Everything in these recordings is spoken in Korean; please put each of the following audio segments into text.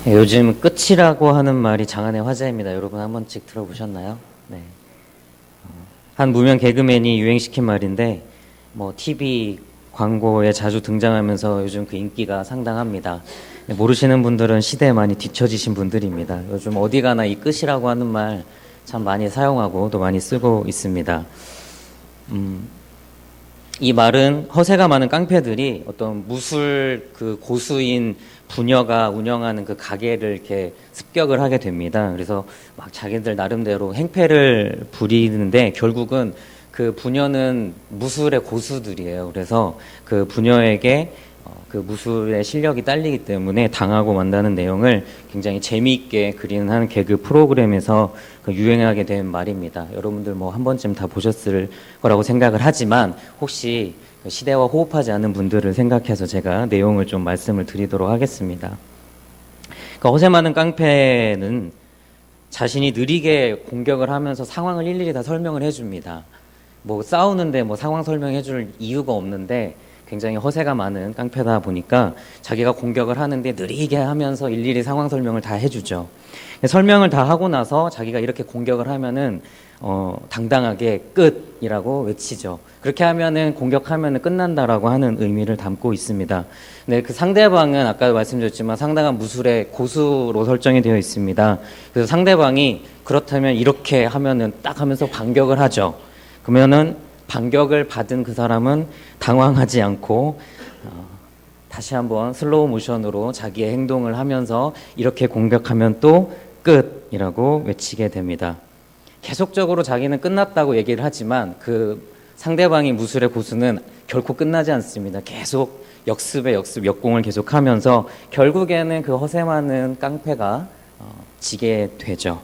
네, 요즘 끝이라고 하는 말이 장안의 화제입니다. 여러분 한 번씩 들어보셨나요? 네. 한 무명 개그맨이 유행시킨 말인데 뭐 TV 광고에 자주 등장하면서 요즘 그 인기가 상당합니다. 네, 모르시는 분들은 시대에 많이 뒤처지신 분들입니다. 요즘 어디 가나 이 끝이라고 하는 말 참 많이 사용하고 또 많이 쓰고 있습니다. 이 말은 허세가 많은 깡패들이 어떤 무술 그 고수인 부녀가 운영하는 그 가게를 이렇게 습격을 하게 됩니다. 그래서 막 자기들 나름대로 행패를 부리는데 결국은 그 부녀는 무술의 고수들이에요. 그래서 그 부녀에게 그 무술의 실력이 딸리기 때문에 당하고 만다는 내용을 굉장히 재미있게 그리는 한 개그 프로그램에서 그 유행하게 된 말입니다. 여러분들 뭐 한 번쯤 다 보셨을 거라고 생각을 하지만 혹시 그 시대와 호흡하지 않는 분들을 생각해서 제가 내용을 좀 말씀을 드리도록 하겠습니다. 그러니까 허세 많은 깡패는 자신이 느리게 공격을 하면서 상황을 일일이 다 설명을 해줍니다. 뭐 싸우는데 뭐 상황 설명해줄 이유가 없는데 굉장히 허세가 많은 깡패다 보니까 자기가 공격을 하는데 느리게 하면서 일일이 상황 설명을 다 해주죠. 설명을 다 하고 나서 자기가 이렇게 공격을 하면은 당당하게 끝이라고 외치죠. 그렇게 하면은 공격하면은 끝난다라고 하는 의미를 담고 있습니다. 네, 그 상대방은 아까 말씀드렸지만 상당한 무술의 고수로 설정이 되어 있습니다. 그래서 상대방이 그렇다면 이렇게 하면은 딱 하면서 반격을 하죠. 그러면은 반격을 받은 그 사람은 당황하지 않고 다시 한번 슬로우 모션으로 자기의 행동을 하면서 이렇게 공격하면 또 끝이라고 외치게 됩니다. 계속적으로 자기는 끝났다고 얘기를 하지만 그 상대방이 무술의 고수는 결코 끝나지 않습니다. 계속 역습에 역습, 역공을 계속하면서 결국에는 그 허세 많은 깡패가 지게 되죠.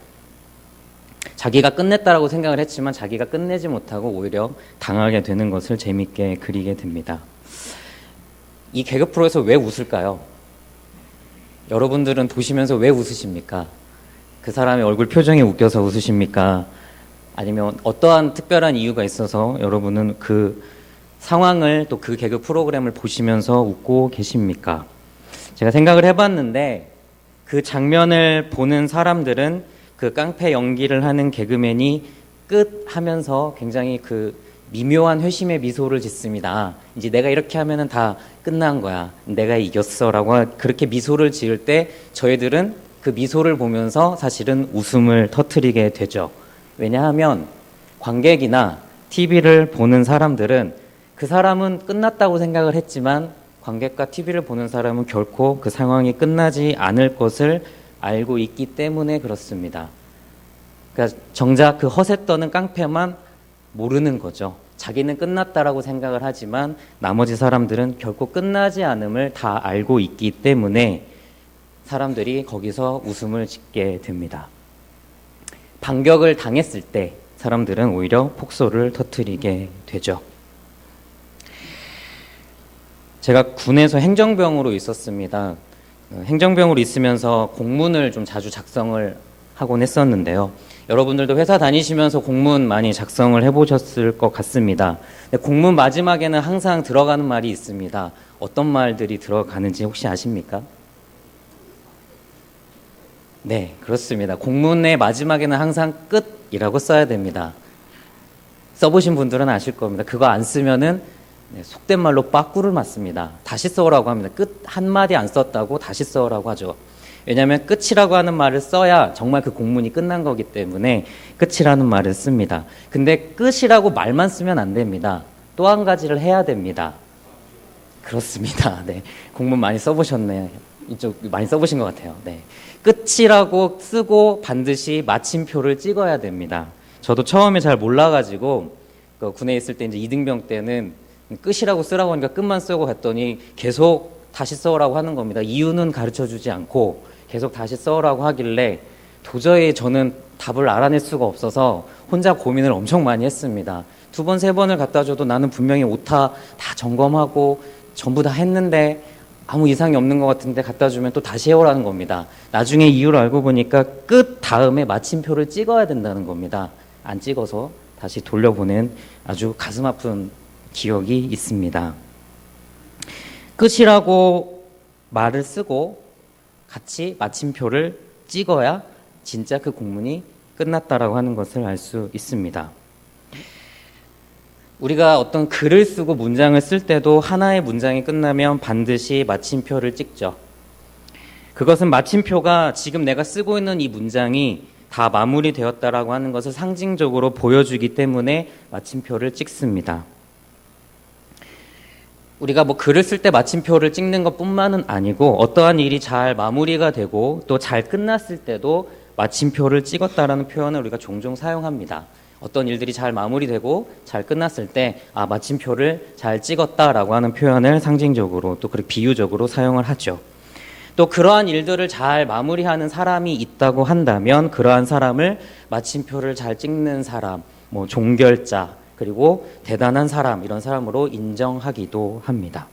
자기가 끝냈다라고 생각을 했지만 자기가 끝내지 못하고 오히려 당하게 되는 것을 재밌게 그리게 됩니다. 이 개그 프로에서 왜 웃을까요? 여러분들은 보시면서 왜 웃으십니까? 그 사람의 얼굴 표정이 웃겨서 웃으십니까? 아니면 어떠한 특별한 이유가 있어서 여러분은 그 상황을 또 그 개그 프로그램을 보시면서 웃고 계십니까? 제가 생각을 해봤는데 그 장면을 보는 사람들은 그 깡패 연기를 하는 개그맨이 끝 하면서 굉장히 그 미묘한 회심의 미소를 짓습니다. 이제 내가 이렇게 하면은 다 끝난 거야. 내가 이겼어. 라고 그렇게 미소를 지을 때 저희들은 그 미소를 보면서 사실은 웃음을 터뜨리게 되죠. 왜냐하면 관객이나 TV를 보는 사람들은 그 사람은 끝났다고 생각을 했지만 관객과 TV를 보는 사람은 결코 그 상황이 끝나지 않을 것을 알고 있기 때문에 그렇습니다. 그러니까 정작 그 허세 떠는 깡패만 모르는 거죠. 자기는 끝났다라고 생각을 하지만 나머지 사람들은 결코 끝나지 않음을 다 알고 있기 때문에 사람들이 거기서 웃음을 짓게 됩니다. 반격을 당했을 때 사람들은 오히려 폭소를 터뜨리게 되죠. 제가 군에서 행정병으로 있었습니다. 행정병으로 있으면서 공문을 좀 자주 작성을 하곤 했었는데요. 여러분들도 회사 다니시면서 공문 많이 작성을 해보셨을 것 같습니다. 공문 마지막에는 항상 들어가는 말이 있습니다. 어떤 말들이 들어가는지 혹시 아십니까? 네, 그렇습니다. 공문의 마지막에는 항상 끝이라고 써야 됩니다. 써보신 분들은 아실 겁니다. 그거 안 쓰면은 속된 말로 빠꾸를 맞습니다. 다시 써오라고 합니다. 끝 한마디 안 썼다고 다시 써오라고 하죠. 왜냐하면 끝이라고 하는 말을 써야 정말 그 공문이 끝난 거기 때문에 끝이라는 말을 씁니다. 근데 끝이라고 말만 쓰면 안 됩니다. 또 한 가지를 해야 됩니다. 그렇습니다. 네, 공문 많이 써보셨네요. 이쪽 많이 써보신 것 같아요. 네, 끝이라고 쓰고 반드시 마침표를 찍어야 됩니다. 저도 처음에 잘 몰라가지고 군에 있을 때 이제 이등병 때는 끝이라고 쓰라고 하니까 끝만 쓰고 갔더니 계속 다시 써오라고 하는 겁니다. 이유는 가르쳐주지 않고 계속 다시 써오라고 하길래 도저히 저는 답을 알아낼 수가 없어서 혼자 고민을 엄청 많이 했습니다. 2번, 3번을 갖다 줘도 나는 분명히 오타 다 점검하고 전부 다 했는데 아무 이상이 없는 것 같은데 갖다 주면 또 다시 해오라는 겁니다. 나중에 이유를 알고 보니까 끝 다음에 마침표를 찍어야 된다는 겁니다. 안 찍어서 다시 돌려보낸 아주 가슴 아픈 기억이 있습니다. 끝이라고 말을 쓰고 같이 마침표를 찍어야 진짜 그 공문이 끝났다라고 하는 것을 알 수 있습니다. 우리가 어떤 글을 쓰고 문장을 쓸 때도 하나의 문장이 끝나면 반드시 마침표를 찍죠. 그것은 마침표가 지금 내가 쓰고 있는 이 문장이 다 마무리되었다라고 하는 것을 상징적으로 보여주기 때문에 마침표를 찍습니다. 우리가 뭐 글을 쓸 때 마침표를 찍는 것뿐만은 아니고 어떠한 일이 잘 마무리가 되고 또 잘 끝났을 때도 마침표를 찍었다라는 표현을 우리가 종종 사용합니다. 어떤 일들이 잘 마무리되고 잘 끝났을 때 마침표를 잘 찍었다라고 하는 표현을 상징적으로 또 그렇게 비유적으로 사용을 하죠. 또 그러한 일들을 잘 마무리하는 사람이 있다고 한다면 그러한 사람을 마침표를 잘 찍는 사람, 뭐 종결자, 그리고 대단한 사람, 이런 사람으로 인정하기도 합니다.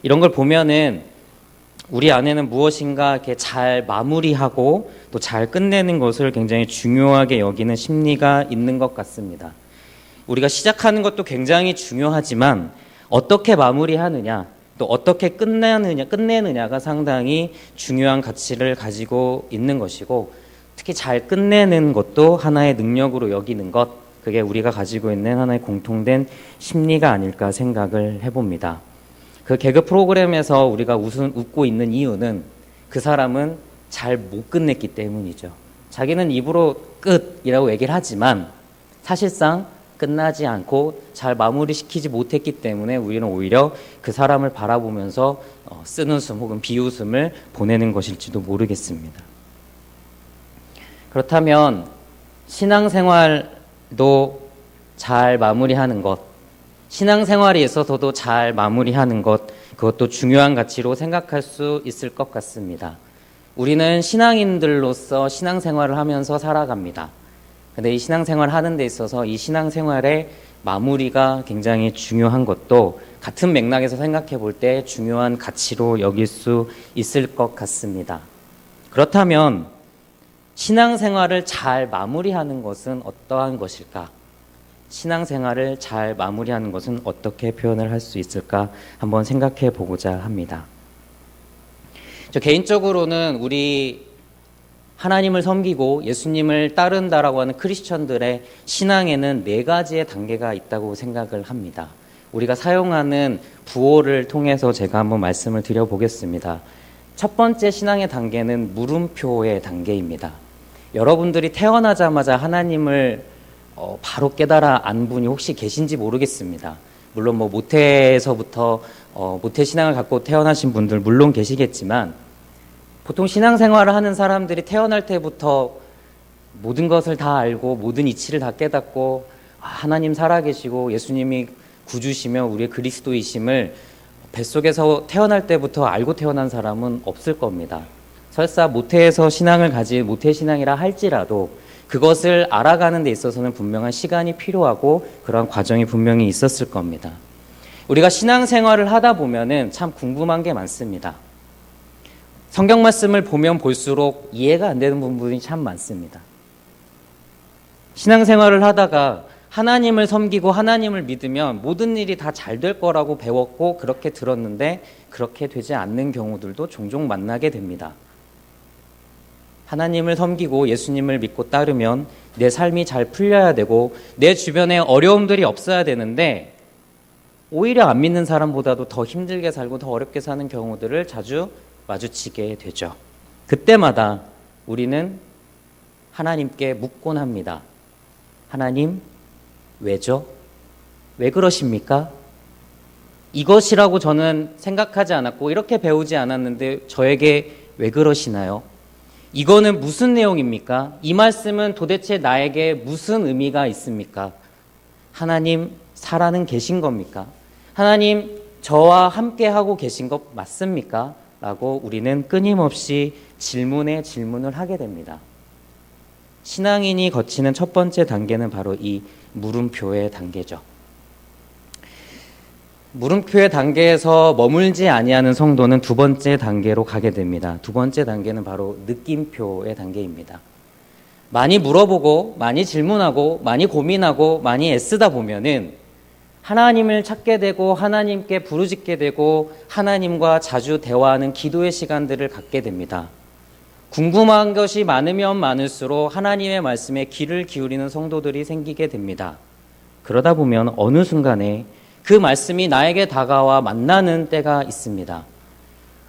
이런 걸 보면은 우리 안에는 무엇인가 이렇게 잘 마무리하고 또 잘 끝내는 것을 굉장히 중요하게 여기는 심리가 있는 것 같습니다. 우리가 시작하는 것도 굉장히 중요하지만 어떻게 마무리하느냐, 또 어떻게 끝내느냐가 상당히 중요한 가치를 가지고 있는 것이고, 특히 잘 끝내는 것도 하나의 능력으로 여기는 것, 그게 우리가 가지고 있는 하나의 공통된 심리가 아닐까 생각을 해봅니다. 그 개그 프로그램에서 우리가 웃고 있는 이유는 그 사람은 잘 못 끝냈기 때문이죠. 자기는 입으로 끝이라고 얘기를 하지만 사실상 끝나지 않고 잘 마무리시키지 못했기 때문에 우리는 오히려 그 사람을 바라보면서 쓴웃음 혹은 비웃음을 보내는 것일지도 모르겠습니다. 그렇다면 신앙생활도 잘 마무리하는 것, 신앙생활에 있어서도 잘 마무리하는 것, 그것도 중요한 가치로 생각할 수 있을 것 같습니다. 우리는 신앙인들로서 신앙생활을 하면서 살아갑니다. 근데 이 신앙생활을 하는 데 있어서 이 신앙생활의 마무리가 굉장히 중요한 것도 같은 맥락에서 생각해 볼 때 중요한 가치로 여길 수 있을 것 같습니다. 그렇다면 신앙생활을 잘 마무리하는 것은 어떠한 것일까? 신앙생활을 잘 마무리하는 것은 어떻게 표현을 할 수 있을까? 한번 생각해 보고자 합니다. 저 개인적으로는 우리 하나님을 섬기고 예수님을 따른다라고 하는 크리스천들의 신앙에는 4가지의 단계가 있다고 생각을 합니다. 우리가 사용하는 부호를 통해서 제가 한번 말씀을 드려보겠습니다. 첫 번째 신앙의 단계는 물음표의 단계입니다. 여러분들이 태어나자마자 하나님을 바로 깨달아 안 분이 혹시 계신지 모르겠습니다. 물론 뭐 모태에서부터 모태 신앙을 갖고 태어나신 분들 물론 계시겠지만 보통 신앙생활을 하는 사람들이 태어날 때부터 모든 것을 다 알고 모든 이치를 다 깨닫고 하나님 살아계시고 예수님이 구주시며 우리의 그리스도이심을 뱃속에서 태어날 때부터 알고 태어난 사람은 없을 겁니다. 설사 모태에서 신앙을 가진 모태신앙이라 할지라도 그것을 알아가는 데 있어서는 분명한 시간이 필요하고 그러한 과정이 분명히 있었을 겁니다. 우리가 신앙생활을 하다 보면은 참 궁금한 게 많습니다. 성경 말씀을 보면 볼수록 이해가 안 되는 부분이 참 많습니다. 신앙생활을 하다가 하나님을 섬기고 하나님을 믿으면 모든 일이 다 잘 될 거라고 배웠고 그렇게 들었는데 그렇게 되지 않는 경우들도 종종 만나게 됩니다. 하나님을 섬기고 예수님을 믿고 따르면 내 삶이 잘 풀려야 되고 내 주변에 어려움들이 없어야 되는데 오히려 안 믿는 사람보다도 더 힘들게 살고 더 어렵게 사는 경우들을 자주 마주치게 되죠. 그때마다 우리는 하나님께 묻곤 합니다. 하나님, 왜죠? 왜 그러십니까? 이것이라고 저는 생각하지 않았고 이렇게 배우지 않았는데 저에게 왜 그러시나요? 이거는 무슨 내용입니까? 이 말씀은 도대체 나에게 무슨 의미가 있습니까? 하나님, 살아는 계신 겁니까? 하나님, 저와 함께 하고 계신 것 맞습니까? 라고 우리는 끊임없이 질문에 질문을 하게 됩니다. 신앙인이 거치는 첫 번째 단계는 바로 이 물음표의 단계죠. 물음표의 단계에서 머물지 아니하는 성도는 두 번째 단계로 가게 됩니다. 두 번째 단계는 바로 느낌표의 단계입니다. 많이 물어보고 많이 질문하고 많이 고민하고 많이 애쓰다 보면은 하나님을 찾게 되고 하나님께 부르짖게 되고 하나님과 자주 대화하는 기도의 시간들을 갖게 됩니다. 궁금한 것이 많으면 많을수록 하나님의 말씀에 귀를 기울이는 성도들이 생기게 됩니다. 그러다 보면 어느 순간에 그 말씀이 나에게 다가와 만나는 때가 있습니다.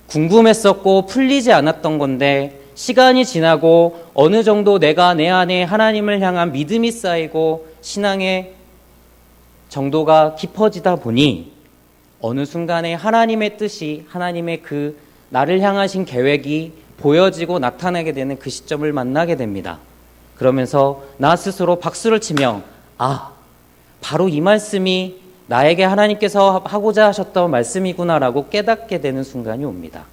궁금했었고 풀리지 않았던 건데 시간이 지나고 어느 정도 내가 내 안에 하나님을 향한 믿음이 쌓이고 신앙의 정도가 깊어지다 보니 어느 순간에 하나님의 뜻이, 하나님의 그 나를 향하신 계획이 보여지고 나타나게 되는 그 시점을 만나게 됩니다. 그러면서 나 스스로 박수를 치며 바로 이 말씀이 나에게 하나님께서 하고자 하셨던 말씀이구나라고 깨닫게 되는 순간이 옵니다.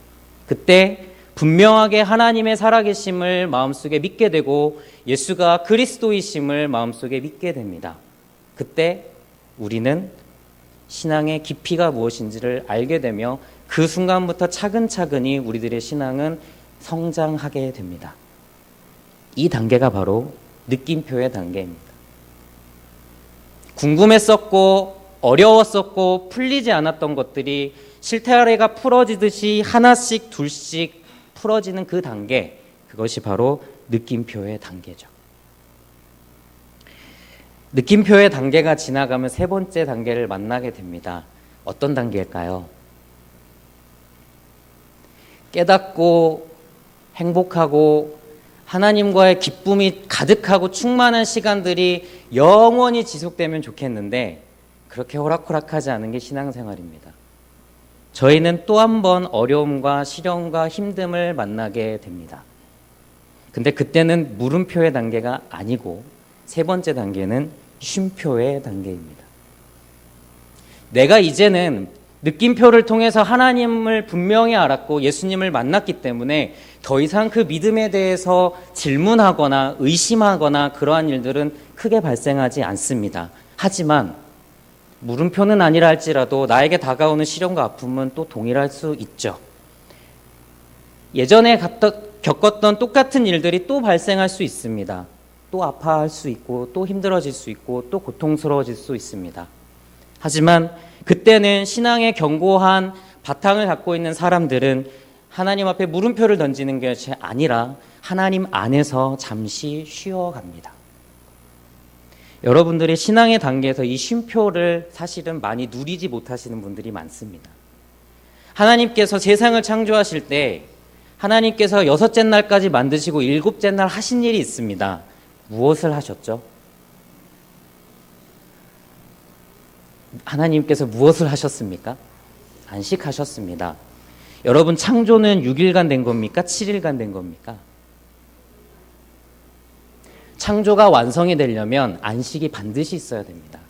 그때 분명하게 하나님의 살아계심을 마음속에 믿게 되고 예수가 그리스도이심을 마음속에 믿게 됩니다. 그때 우리는 신앙의 깊이가 무엇인지를 알게 되며 그 순간부터 차근차근히 우리들의 신앙은 성장하게 됩니다. 이 단계가 바로 느낌표의 단계입니다. 궁금했었고 어려웠었고 풀리지 않았던 것들이 실타래가 풀어지듯이 하나씩 둘씩 풀어지는 그 단계, 그것이 바로 느낌표의 단계죠. 느낌표의 단계가 지나가면 세 번째 단계를 만나게 됩니다. 어떤 단계일까요? 깨닫고 행복하고 하나님과의 기쁨이 가득하고 충만한 시간들이 영원히 지속되면 좋겠는데 그렇게 호락호락하지 않은 게 신앙생활입니다. 저희는 또 한 번 어려움과 시련과 힘듦을 만나게 됩니다. 근데 그때는 물음표의 단계가 아니고 세 번째 단계는 쉼표의 단계입니다. 내가 이제는 느낌표를 통해서 하나님을 분명히 알았고 예수님을 만났기 때문에 더 이상 그 믿음에 대해서 질문하거나 의심하거나 그러한 일들은 크게 발생하지 않습니다. 하지만 물음표는 아니라 할지라도 나에게 다가오는 시련과 아픔은 또 동일할 수 있죠. 예전에 겪었던 똑같은 일들이 또 발생할 수 있습니다. 또 아파할 수 있고 또 힘들어질 수 있고 또 고통스러워질 수 있습니다. 하지만 그때는 신앙의 견고한 바탕을 갖고 있는 사람들은 하나님 앞에 물음표를 던지는 것이 아니라 하나님 안에서 잠시 쉬어갑니다. 여러분들이 신앙의 단계에서 이 쉼표를 사실은 많이 누리지 못하시는 분들이 많습니다. 하나님께서 세상을 창조하실 때 하나님께서 6째 날까지 만드시고 7째 날 하신 일이 있습니다. 무엇을 하셨죠? 하나님께서 무엇을 하셨습니까? 안식하셨습니다. 여러분, 창조는 6일간 된 겁니까? 7일간 된 겁니까? 창조가 완성이 되려면 안식이 반드시 있어야 됩니다.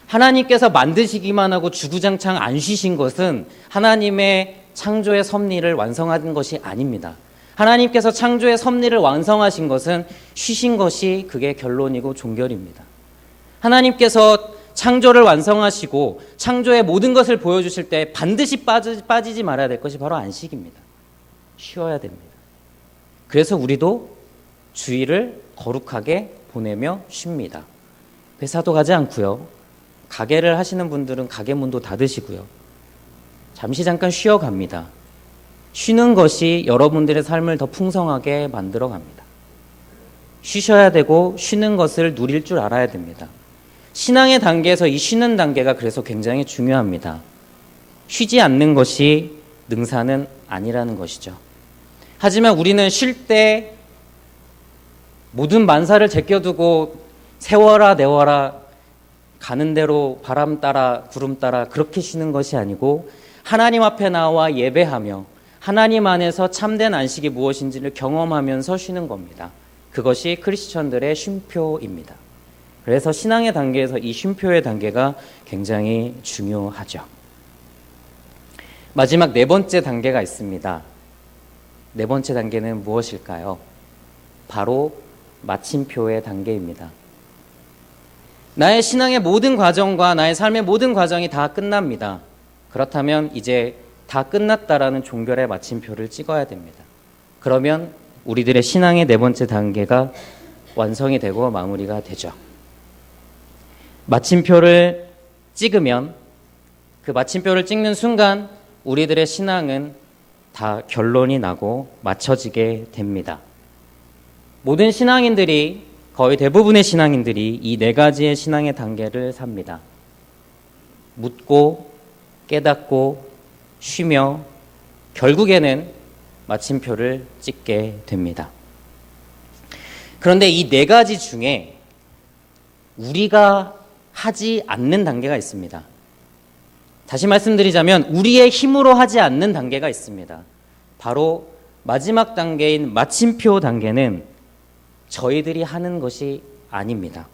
하나님께서 만드시기만 하고 주구장창 안 쉬신 것은 하나님의 창조의 섭리를 완성한 것이 아닙니다. 하나님께서 창조의 섭리를 완성하신 것은 쉬신 것이 그게 결론이고 종결입니다. 하나님께서 창조를 완성하시고 창조의 모든 것을 보여주실 때 반드시 빠지지 말아야 될 것이 바로 안식입니다. 쉬어야 됩니다. 그래서 우리도 주일을 거룩하게 보내며 쉽니다. 회사도 가지 않고요. 가게를 하시는 분들은 가게 문도 닫으시고요. 잠시 잠깐 쉬어갑니다. 쉬는 것이 여러분들의 삶을 더 풍성하게 만들어 갑니다. 쉬셔야 되고 쉬는 것을 누릴 줄 알아야 됩니다. 신앙의 단계에서 이 쉬는 단계가 그래서 굉장히 중요합니다. 쉬지 않는 것이 능사는 아니라는 것이죠. 하지만 우리는 쉴 때 모든 만사를 제껴두고 세워라 내워라 가는 대로 바람 따라 구름 따라 그렇게 쉬는 것이 아니고 하나님 앞에 나와 예배하며 하나님 안에서 참된 안식이 무엇인지를 경험하면서 쉬는 겁니다. 그것이 크리스천들의 쉼표입니다. 그래서 신앙의 단계에서 이 쉼표의 단계가 굉장히 중요하죠. 마지막 네 번째 단계가 있습니다. 네 번째 단계는 무엇일까요? 바로 마침표의 단계입니다. 나의 신앙의 모든 과정과 나의 삶의 모든 과정이 다 끝납니다. 그렇다면 이제 다 끝났다라는 종결의 마침표를 찍어야 됩니다. 그러면 우리들의 신앙의 네 번째 단계가 완성이 되고 마무리가 되죠. 마침표를 찍으면 그 마침표를 찍는 순간 우리들의 신앙은 다 결론이 나고 맞춰지게 됩니다. 모든 신앙인들이, 거의 대부분의 신앙인들이 이 네 가지의 신앙의 단계를 삽니다. 묻고 깨닫고 쉬며 결국에는 마침표를 찍게 됩니다. 그런데 이 네 가지 중에 우리가 하지 않는 단계가 있습니다. 다시 말씀드리자면 우리의 힘으로 하지 않는 단계가 있습니다. 바로 마지막 단계인 마침표 단계는 저희들이 하는 것이 아닙니다.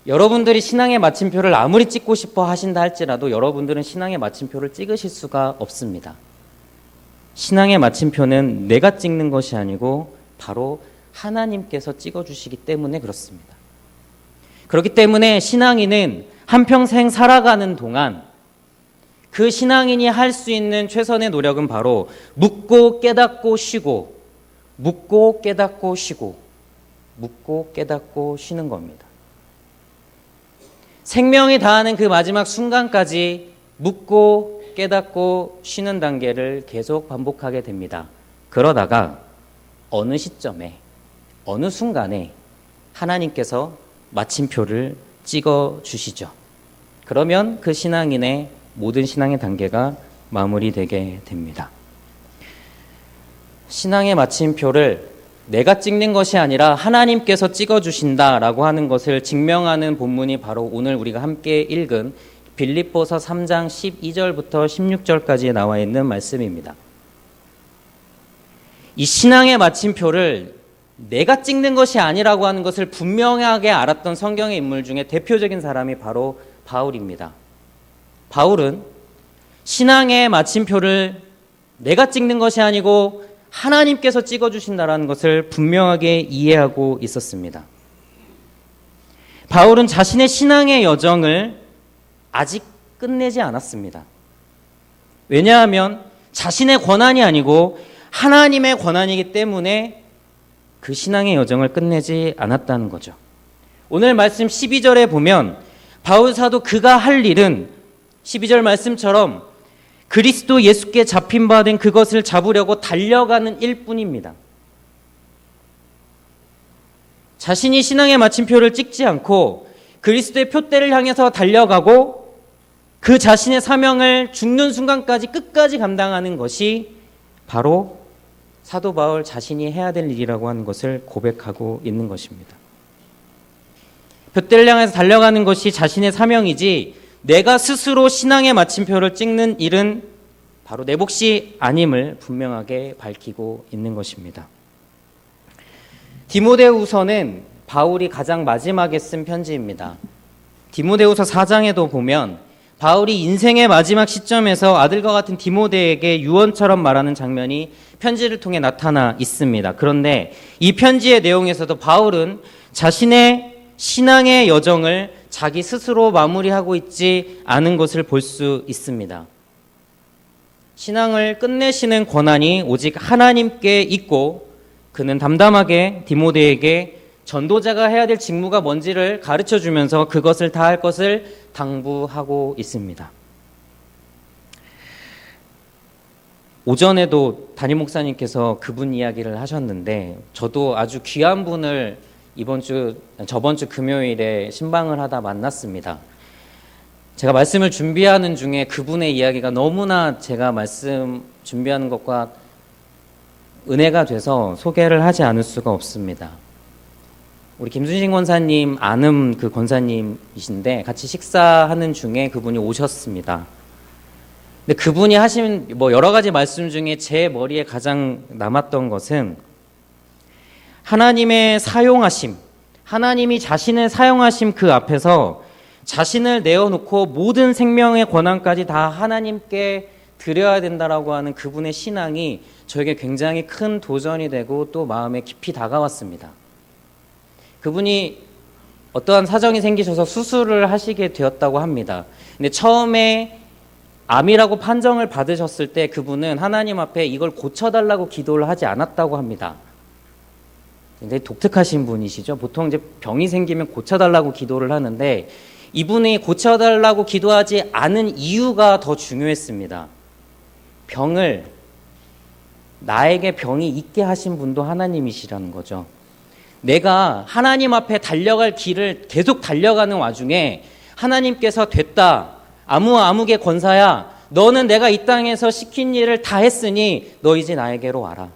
여러분들이 신앙의 마침표를 아무리 찍고 싶어 하신다 할지라도 여러분들은 신앙의 마침표를 찍으실 수가 없습니다. 신앙의 마침표는 내가 찍는 것이 아니고 바로 하나님께서 찍어주시기 때문에 그렇습니다. 그렇기 때문에 신앙인은 한평생 살아가는 동안 그 신앙인이 할 수 있는 최선의 노력은 바로 묻고 깨닫고 쉬고, 묻고 깨닫고 쉬고, 묻고 깨닫고 쉬는 겁니다. 생명이 다하는 그 마지막 순간까지 묻고 깨닫고 쉬는 단계를 계속 반복하게 됩니다. 그러다가 어느 시점에, 어느 순간에 하나님께서 마침표를 찍어 주시죠. 그러면 그 신앙인의 모든 신앙의 단계가 마무리되게 됩니다. 신앙의 마침표를 내가 찍는 것이 아니라 하나님께서 찍어주신다라고 하는 것을 증명하는 본문이 바로 오늘 우리가 함께 읽은 빌립보서 3장 12절부터 16절까지 나와 있는 말씀입니다. 이 신앙의 마침표를 내가 찍는 것이 아니라고 하는 것을 분명하게 알았던 성경의 인물 중에 대표적인 사람이 바로 바울입니다. 바울은 신앙의 마침표를 내가 찍는 것이 아니고 하나님께서 찍어주신다라는 것을 분명하게 이해하고 있었습니다. 바울은 자신의 신앙의 여정을 아직 끝내지 않았습니다. 왜냐하면 자신의 권한이 아니고 하나님의 권한이기 때문에 그 신앙의 여정을 끝내지 않았다는 거죠. 오늘 말씀 12절에 보면 바울 사도 그가 할 일은 12절 말씀처럼 그리스도 예수께 잡힌 바 된 그것을 잡으려고 달려가는 일뿐입니다. 자신이 신앙의 마침표를 찍지 않고 그리스도의 표대를 향해서 달려가고 그 자신의 사명을 죽는 순간까지 끝까지 감당하는 것이 바로 사도 바울 자신이 해야 될 일이라고 하는 것을 고백하고 있는 것입니다. 표대를 향해서 달려가는 것이 자신의 사명이지 내가 스스로 신앙의 마침표를 찍는 일은 바로 내 몫이 아님을 분명하게 밝히고 있는 것입니다. 디모데후서는 바울이 가장 마지막에 쓴 편지입니다. 디모데후서 4장에도 보면 바울이 인생의 마지막 시점에서 아들과 같은 디모데에게 유언처럼 말하는 장면이 편지를 통해 나타나 있습니다. 그런데 이 편지의 내용에서도 바울은 자신의 신앙의 여정을 자기 스스로 마무리하고 있지 않은 것을 볼 수 있습니다. 신앙을 끝내시는 권한이 오직 하나님께 있고 그는 담담하게 디모데에게 전도자가 해야 될 직무가 뭔지를 가르쳐주면서 그것을 다 할 것을 당부하고 있습니다. 오전에도 담임 목사님께서 그분 이야기를 하셨는데 저도 아주 귀한 분을 저번 주 금요일에 신방을 하다 만났습니다. 제가 말씀을 준비하는 중에 그분의 이야기가 너무나 제가 말씀 준비하는 것과 은혜가 돼서 소개를 하지 않을 수가 없습니다. 우리 김순신 권사님 아는 그 권사님이신데 같이 식사하는 중에 그분이 오셨습니다. 근데 그분이 하신 여러 가지 말씀 중에 제 머리에 가장 남았던 것은 하나님의 사용하심, 하나님이 자신을 사용하심 그 앞에서 자신을 내어놓고 모든 생명의 권한까지 다 하나님께 드려야 된다라고 하는 그분의 신앙이 저에게 굉장히 큰 도전이 되고 또 마음에 깊이 다가왔습니다. 그분이 어떠한 사정이 생기셔서 수술을 하시게 되었다고 합니다. 근데 처음에 암이라고 판정을 받으셨을 때 그분은 하나님 앞에 이걸 고쳐달라고 기도를 하지 않았다고 합니다. 굉장히 독특하신 분이시죠. 보통 이제 병이 생기면 고쳐달라고 기도를 하는데 이분이 고쳐달라고 기도하지 않은 이유가 더 중요했습니다. 나에게 병이 있게 하신 분도 하나님이시라는 거죠. 내가 하나님 앞에 달려갈 길을 계속 달려가는 와중에 하나님께서 됐다. 아무개 권사야. 너는 내가 이 땅에서 시킨 일을 다 했으니 너 이제 나에게로 와라.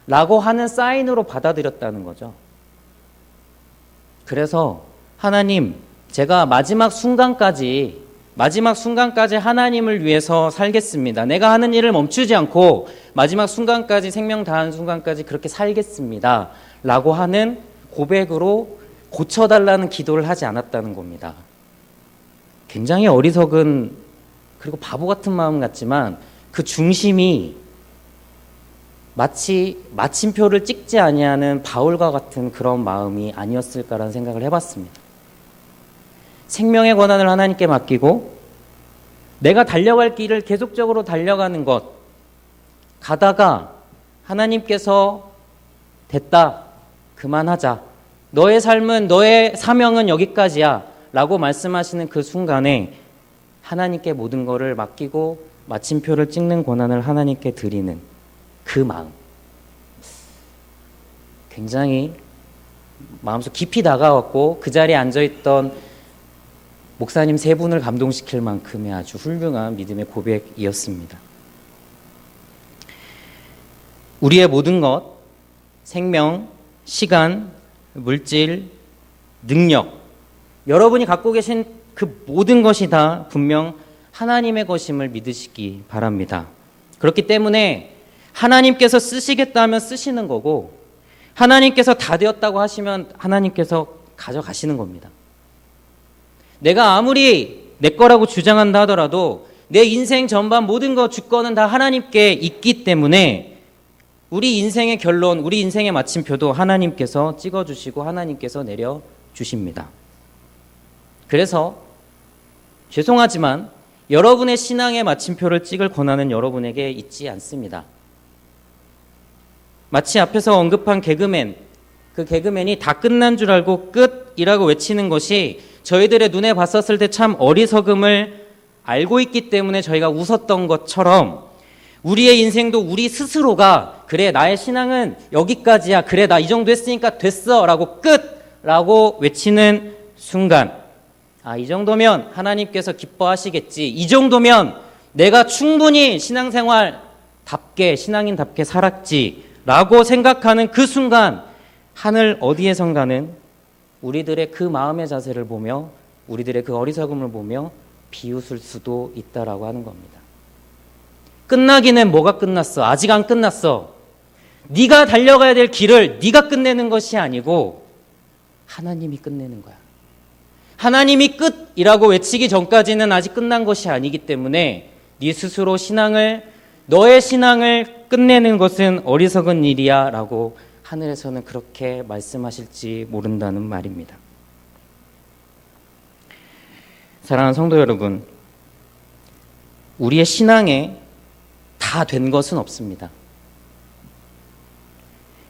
라고 하는 사인으로 받아들였다는 거죠. 그래서 하나님, 제가 마지막 순간까지 하나님을 위해서 살겠습니다. 내가 하는 일을 멈추지 않고 마지막 순간까지, 생명 다하는 순간까지 그렇게 살겠습니다. 라고 하는 고백으로 고쳐달라는 기도를 하지 않았다는 겁니다. 굉장히 어리석은, 그리고 바보 같은 마음 같지만 그 중심이 마치 마침표를 찍지 아니하는 바울과 같은 그런 마음이 아니었을까라는 생각을 해봤습니다. 생명의 권한을 하나님께 맡기고 내가 달려갈 길을 계속적으로 달려가는 것, 가다가 하나님께서 됐다, 그만하자, 너의 삶은, 너의 사명은 여기까지야 라고 말씀하시는 그 순간에 하나님께 모든 것을 맡기고 마침표를 찍는 권한을 하나님께 드리는 그 마음, 굉장히 마음속 깊이 다가왔고 그 자리에 앉아있던 목사님 세 분을 감동시킬 만큼의 아주 훌륭한 믿음의 고백이었습니다. 우리의 모든 것, 생명, 시간, 물질, 능력, 여러분이 갖고 계신 그 모든 것이 다 분명 하나님의 것임을 믿으시기 바랍니다. 그렇기 때문에 하나님께서 쓰시겠다 하면 쓰시는 거고, 하나님께서 다 되었다고 하시면 하나님께서 가져가시는 겁니다. 내가 아무리 내 거라고 주장한다 하더라도 내 인생 전반 모든 것, 주권은 다 하나님께 있기 때문에 우리 인생의 결론, 우리 인생의 마침표도 하나님께서 찍어주시고 하나님께서 내려주십니다. 그래서 죄송하지만 여러분의 신앙의 마침표를 찍을 권한은 여러분에게 있지 않습니다. 마치 앞에서 언급한 개그맨, 그 개그맨이 다 끝난 줄 알고 끝이라고 외치는 것이 저희들의 눈에 봤었을 때 참 어리석음을 알고 있기 때문에 저희가 웃었던 것처럼 우리의 인생도 우리 스스로가 그래 나의 신앙은 여기까지야, 그래 나 이 정도 했으니까 됐어 라고 끝라고 외치는 순간, 아, 이 정도면 하나님께서 기뻐하시겠지, 이 정도면 내가 충분히 신앙생활답게, 신앙인답게 살았지 라고 생각하는 그 순간 하늘 어디에선가는 우리들의 그 마음의 자세를 보며 우리들의 그 어리석음을 보며 비웃을 수도 있다라고 하는 겁니다. 끝나기는 뭐가 끝났어? 아직 안 끝났어. 네가 달려가야 될 길을 네가 끝내는 것이 아니고 하나님이 끝내는 거야. 하나님이 끝이라고 외치기 전까지는 아직 끝난 것이 아니기 때문에 네 스스로 너의 신앙을 끝내는 것은 어리석은 일이야 라고 하늘에서는 그렇게 말씀하실지 모른다는 말입니다. 사랑하는 성도 여러분, 우리의 신앙에 다 된 것은 없습니다.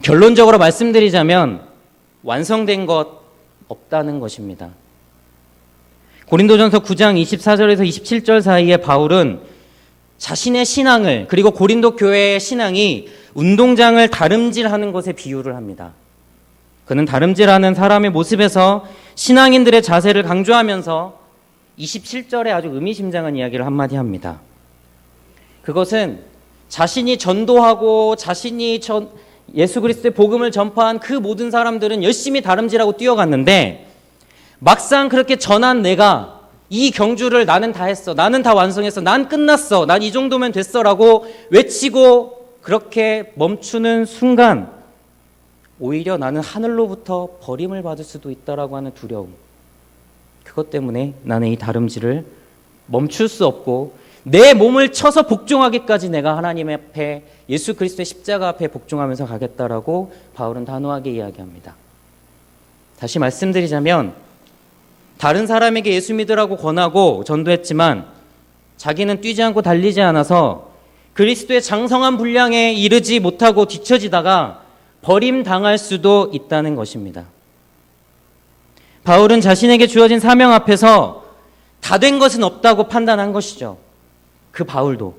결론적으로 말씀드리자면 완성된 것 없다는 것입니다. 고린도전서 9장 24절에서 27절 사이에 바울은 자신의 신앙을, 그리고 고린도 교회의 신앙이 운동장을 다름질하는 것에 비유를 합니다. 그는 다름질하는 사람의 모습에서 신앙인들의 자세를 강조하면서 27절에 아주 의미심장한 이야기를 한마디 합니다. 그것은 자신이 전도하고 자신이 예수 그리스도의 복음을 전파한 그 모든 사람들은 열심히 다름질하고 뛰어갔는데 막상 그렇게 전한 내가 이 경주를 나는 다 했어, 나는 다 완성했어, 난 끝났어, 난 이 정도면 됐어 라고 외치고 그렇게 멈추는 순간 오히려 나는 하늘로부터 버림을 받을 수도 있다라고 하는 두려움, 그것 때문에 나는 이 다름질을 멈출 수 없고 내 몸을 쳐서 복종하기까지 내가 하나님 앞에, 예수 그리스도의 십자가 앞에 복종하면서 가겠다라고 바울은 단호하게 이야기합니다. 다시 말씀드리자면 다른 사람에게 예수 믿으라고 권하고 전도했지만 자기는 뛰지 않고 달리지 않아서 그리스도의 장성한 분량에 이르지 못하고 뒤처지다가 버림당할 수도 있다는 것입니다. 바울은 자신에게 주어진 사명 앞에서 다 된 것은 없다고 판단한 것이죠. 그 바울도.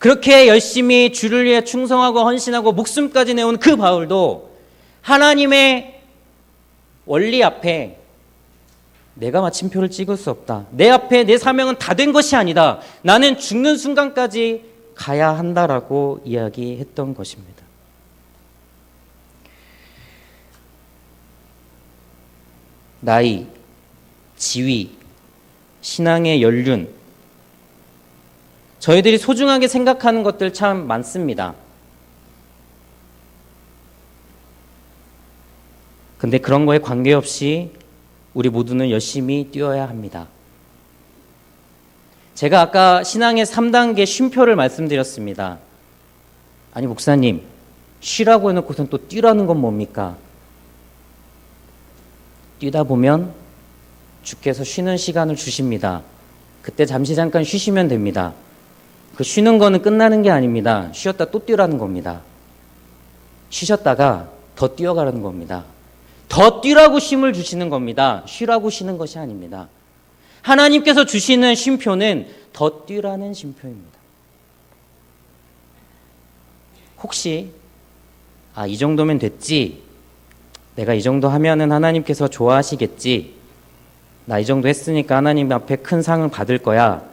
그렇게 열심히 주를 위해 충성하고 헌신하고 목숨까지 내온 그 바울도 하나님의 원리 앞에 내가 마침표를 찍을 수 없다. 내 앞에 내 사명은 다 된 것이 아니다. 나는 죽는 순간까지 가야 한다라고 이야기했던 것입니다. 나이, 지위, 신앙의 연륜, 저희들이 소중하게 생각하는 것들 참 많습니다. 근데 그런 거에 관계없이 우리 모두는 열심히 뛰어야 합니다. 제가 아까 신앙의 3단계 쉼표를 말씀드렸습니다. 아니 목사님, 쉬라고 해놓고선 또 뛰라는 건 뭡니까? 뛰다 보면 주께서 쉬는 시간을 주십니다. 그때 잠시 잠깐 쉬시면 됩니다. 그 쉬는 거는 끝나는 게 아닙니다. 쉬었다 또 뛰라는 겁니다. 쉬셨다가 더 뛰어가라는 겁니다. 더 뛰라고 쉼을 주시는 겁니다. 쉬라고 쉬는 것이 아닙니다. 하나님께서 주시는 쉼표는 더 뛰라는 쉼표입니다. 혹시 이 정도면 됐지, 내가 이 정도 하면은 하나님께서 좋아하시겠지, 나 이 정도 했으니까 하나님 앞에 큰 상을 받을 거야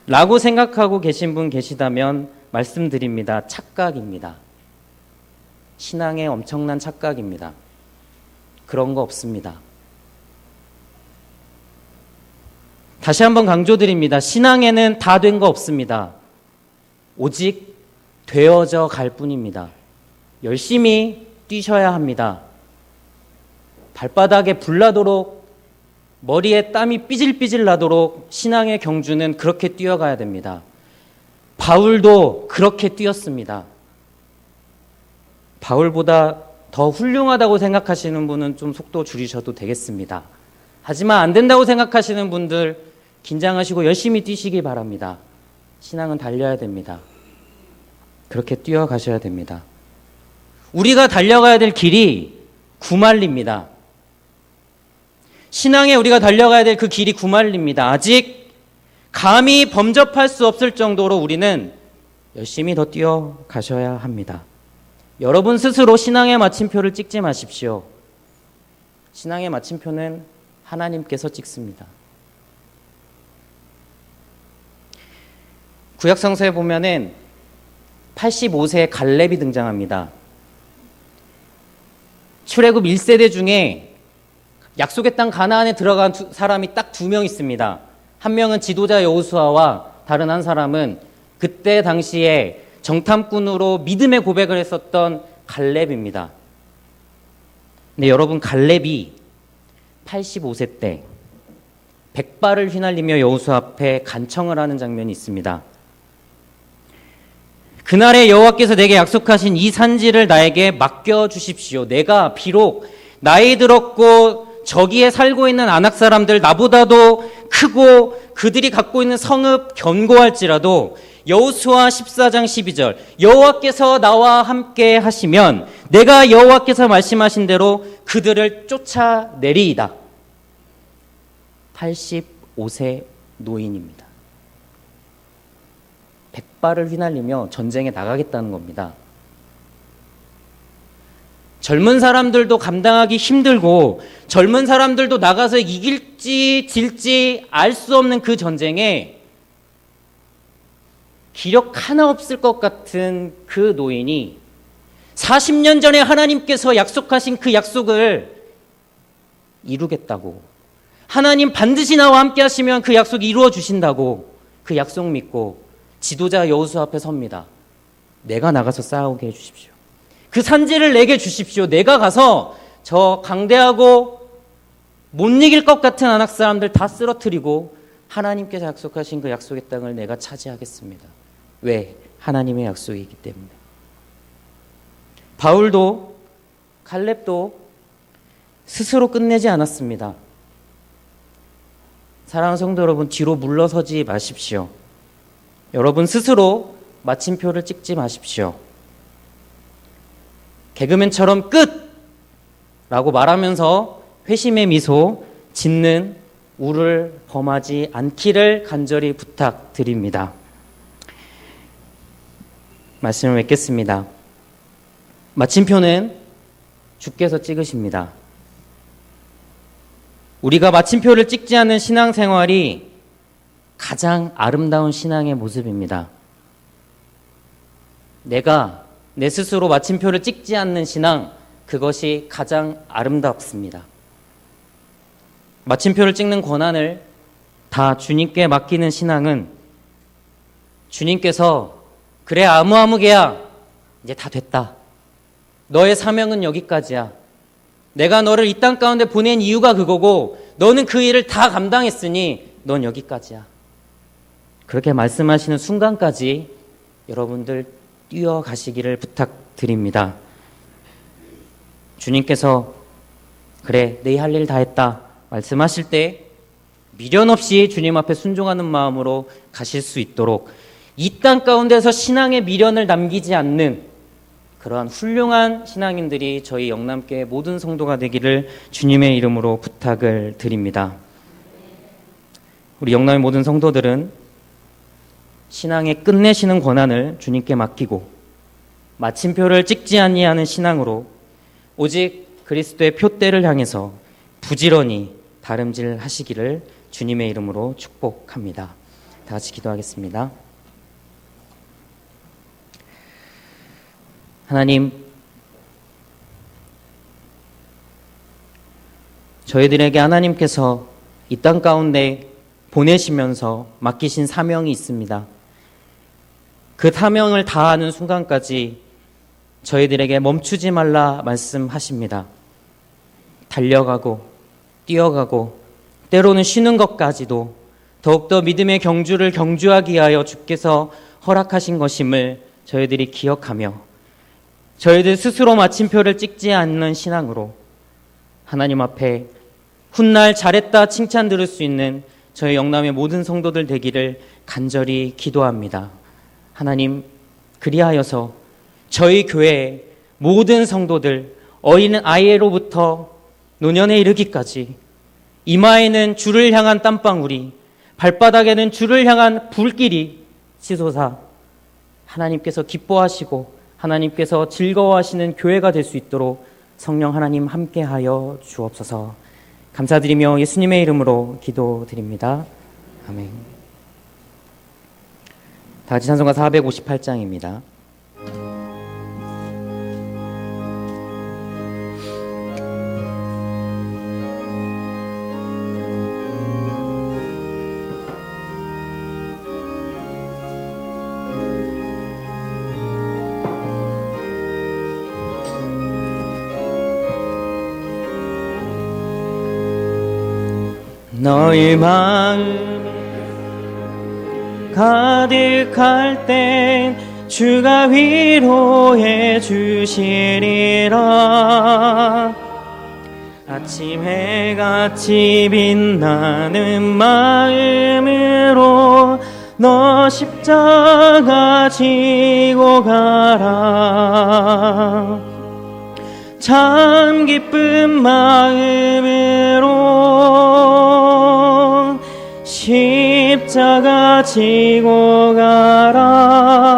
라고 생각하고 계신 분 계시다면 말씀드립니다. 착각입니다. 신앙의 엄청난 착각입니다. 그런 거 없습니다. 다시 한번 강조드립니다. 신앙에는 다 된 거 없습니다. 오직 되어져 갈 뿐입니다. 열심히 뛰셔야 합니다. 발바닥에 불 나도록, 머리에 땀이 삐질삐질 나도록 신앙의 경주는 그렇게 뛰어가야 됩니다. 바울도 그렇게 뛰었습니다. 바울보다 더 훌륭하다고 생각하시는 분은 좀 속도 줄이셔도 되겠습니다. 하지만 안 된다고 생각하시는 분들 긴장하시고 열심히 뛰시기 바랍니다. 신앙은 달려야 됩니다. 그렇게 뛰어가셔야 됩니다. 우리가 달려가야 될 길이 구말리입니다. 신앙에 우리가 달려가야 될 그 길이 구말리입니다. 아직 감히 범접할 수 없을 정도로 우리는 열심히 더 뛰어가셔야 합니다. 여러분 스스로 신앙의 마침표를 찍지 마십시오. 신앙의 마침표는 하나님께서 찍습니다. 구약성서에 보면은 85세 갈렙이 등장합니다. 출애굽 1세대 중에 약속의 땅 가나안에 들어간 사람이 딱 2명 있습니다. 한 명은 지도자 여호수아와 다른 한 사람은 그때 당시에 정탐꾼으로 믿음의 고백을 했었던 갈렙입니다. 근데 여러분, 갈렙이 85세 때 백발을 휘날리며 여호수아 앞에 간청을 하는 장면이 있습니다. 그날에 여호와께서 내게 약속하신 이 산지를 나에게 맡겨주십시오. 내가 비록 나이 들었고 저기에 살고 있는 아낙 사람들 나보다도 크고 그들이 갖고 있는 성읍 견고할지라도 여호수아 14장 12절 여호와께서 나와 함께 하시면 내가 여호와께서 말씀하신 대로 그들을 쫓아내리이다. 85세 노인입니다. 백발을 휘날리며 전쟁에 나가겠다는 겁니다. 젊은 사람들도 감당하기 힘들고 젊은 사람들도 나가서 이길지 질지 알 수 없는 그 전쟁에 기력 하나 없을 것 같은 그 노인이 40년 전에 하나님께서 약속하신 그 약속을 이루겠다고, 하나님 반드시 나와 함께 하시면 그 약속 이루어 주신다고 그 약속 믿고 지도자 여호수아 앞에 섭니다. 내가 나가서 싸우게 해주십시오. 그 산지를 내게 주십시오. 내가 가서 저 강대하고 못 이길 것 같은 아낙 사람들 다 쓰러뜨리고 하나님께서 약속하신 그 약속의 땅을 내가 차지하겠습니다. 왜? 하나님의 약속이기 때문에. 바울도 갈렙도 스스로 끝내지 않았습니다. 사랑하는 성도 여러분, 뒤로 물러서지 마십시오. 여러분 스스로 마침표를 찍지 마십시오. 개그맨처럼 끝! 라고 말하면서 회심의 미소 짓는 우를 범하지 않기를 간절히 부탁드립니다. 말씀을 맺겠습니다. 마침표는 주께서 찍으십니다. 우리가 마침표를 찍지 않는 신앙생활이 가장 아름다운 신앙의 모습입니다. 내가 내 스스로 마침표를 찍지 않는 신앙, 그것이 가장 아름답습니다. 마침표를 찍는 권한을 다 주님께 맡기는 신앙은 주님께서 그래 아무개야 이제 다 됐다. 너의 사명은 여기까지야. 내가 너를 이 땅 가운데 보낸 이유가 그거고 너는 그 일을 다 감당했으니 넌 여기까지야. 그렇게 말씀하시는 순간까지 여러분들 뛰어가시기를 부탁드립니다. 주님께서 그래 내 할 일 다 했다 말씀하실 때 미련 없이 주님 앞에 순종하는 마음으로 가실 수 있도록 이 땅 가운데서 신앙의 미련을 남기지 않는 그러한 훌륭한 신앙인들이 저희 영남교회 모든 성도가 되기를 주님의 이름으로 부탁을 드립니다. 우리 영남의 모든 성도들은 신앙의 끝내시는 권한을 주님께 맡기고 마침표를 찍지 아니하는 신앙으로 오직 그리스도의 표대를 향해서 부지런히 다름질하시기를 주님의 이름으로 축복합니다. 다 같이 기도하겠습니다. 하나님, 저희들에게 하나님께서 이 땅 가운데 보내시면서 맡기신 사명이 있습니다. 그 사명을 다하는 순간까지 저희들에게 멈추지 말라 말씀하십니다. 달려가고 뛰어가고 때로는 쉬는 것까지도 더욱더 믿음의 경주를 경주하기 위하여 주께서 허락하신 것임을 저희들이 기억하며 저희들 스스로 마침표를 찍지 않는 신앙으로 하나님 앞에 훗날 잘했다 칭찬 들을 수 있는 저희 영남의 모든 성도들 되기를 간절히 기도합니다. 하나님, 그리하여서 저희 교회의 모든 성도들 어린 아이로부터 노년에 이르기까지 이마에는 주를 향한 땀방울이 발바닥에는 주를 향한 불길이 치솟아 하나님께서 기뻐하시고 하나님께서 즐거워하시는 교회가 될 수 있도록 성령 하나님 함께하여 주옵소서. 감사드리며 예수님의 이름으로 기도드립니다. 아멘. 다 같이 찬송가 458장입니다. 너의 마음 가득할 땐 주가 위로해 주시리라. 아침 해같이 빛나는 마음으로 너 십자가 지고 가라. 참 기쁜 마음으로 십자가 지고 가라.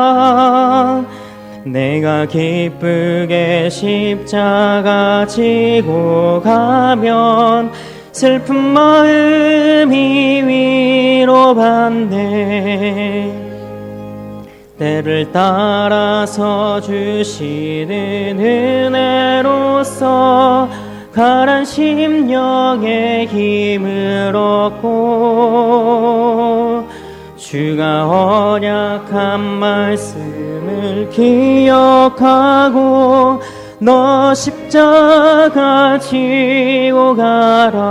내가 기쁘게 십자가 지고 가면 슬픈 마음이 위로받네. 때를 따라서 주시는 은혜로서 가란 심령의 힘을 얻고 주가 언약한 말씀을 기억하고 너 십자가 지고 가라.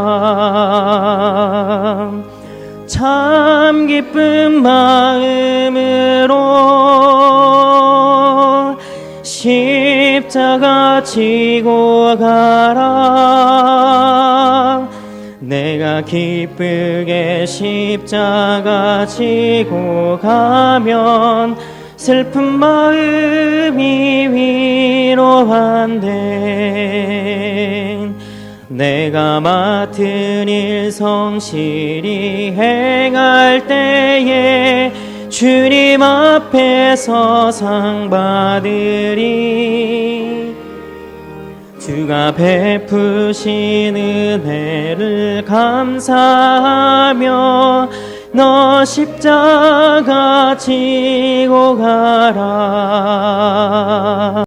참 기쁜 마음으로 십자가 지고 가라. 내가 기쁘게 십자가 지고 가면 슬픈 마음이 위로한대. 내가 맡은 일 성실히 행할 때에 주님 앞에서 상 받으리. 주가 베푸신 은혜를 감사하며 너 십자가 지고 가라.